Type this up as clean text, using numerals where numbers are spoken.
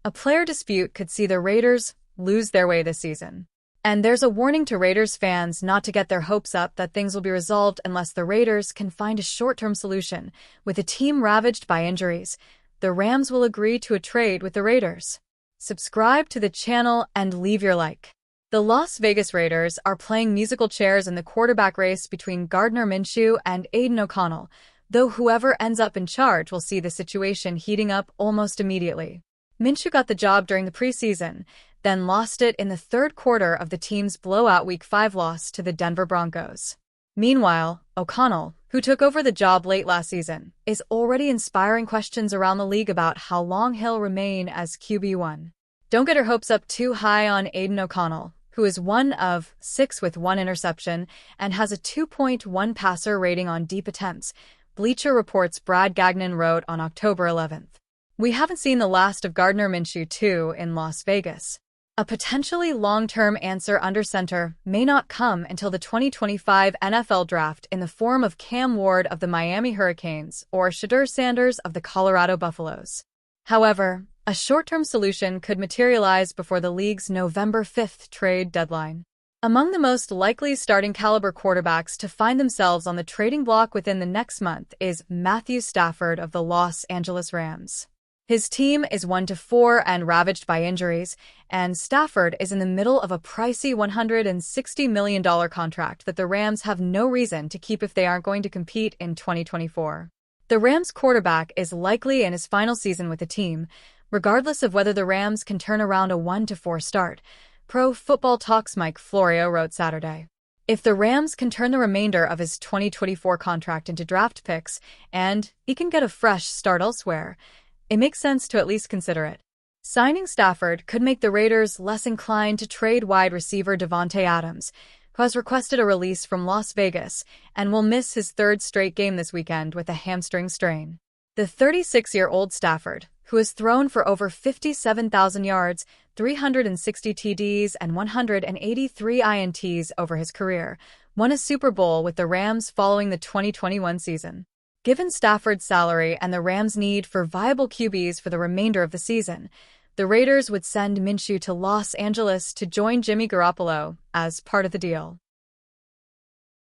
A player dispute could see the Raiders lose their way this season. And there's a warning to Raiders fans not to get their hopes up that things will be resolved unless the Raiders can find a short-term solution. With the team ravaged by injuries, the Rams will agree to a trade with the Raiders. Subscribe to the channel and leave your like. The Las Vegas Raiders are playing musical chairs in the quarterback race between Gardner Minshew and Aidan O'Connell, though whoever ends up in charge will see the situation heating up almost immediately. Minshew got the job during the preseason, then lost it in the third quarter of the team's blowout Week 5 loss to the Denver Broncos. Meanwhile, O'Connell, who took over the job late last season, is already inspiring questions around the league about how long he'll remain as QB1. Don't get your hopes up too high on Aidan O'Connell, who is 1 of 6 with 1 interception and has a 2.1 passer rating on deep attempts, Bleacher Report's Brad Gagnon wrote on October 11th. We haven't seen the last of Gardner Minshew, too, in Las Vegas. A potentially long-term answer under center may not come until the 2025 NFL Draft in the form of Cam Ward of the Miami Hurricanes or Shedeur Sanders of the Colorado Buffaloes. However, a short-term solution could materialize before the league's November 5th trade deadline. Among the most likely starting-caliber quarterbacks to find themselves on the trading block within the next month is Matthew Stafford of the Los Angeles Rams. His team is 1-4 and ravaged by injuries, and Stafford is in the middle of a pricey $160 million contract that the Rams have no reason to keep if they aren't going to compete in 2024. The Rams quarterback is likely in his final season with the team, regardless of whether the Rams can turn around a 1-4 start, Pro Football Talk's Mike Florio wrote Saturday. If the Rams can turn the remainder of his 2024 contract into draft picks and he can get a fresh start elsewhere, it makes sense to at least consider it. Signing Stafford could make the Raiders less inclined to trade wide receiver Davante Adams, who has requested a release from Las Vegas and will miss his third straight game this weekend with a hamstring strain. The 36-year-old Stafford, who has thrown for over 57,000 yards, 360 TDs, and 183 INTs over his career, won a Super Bowl with the Rams following the 2021 season. Given Stafford's salary and the Rams' need for viable QBs for the remainder of the season, the Raiders would send Minshew to Los Angeles to join Jimmy Garoppolo as part of the deal.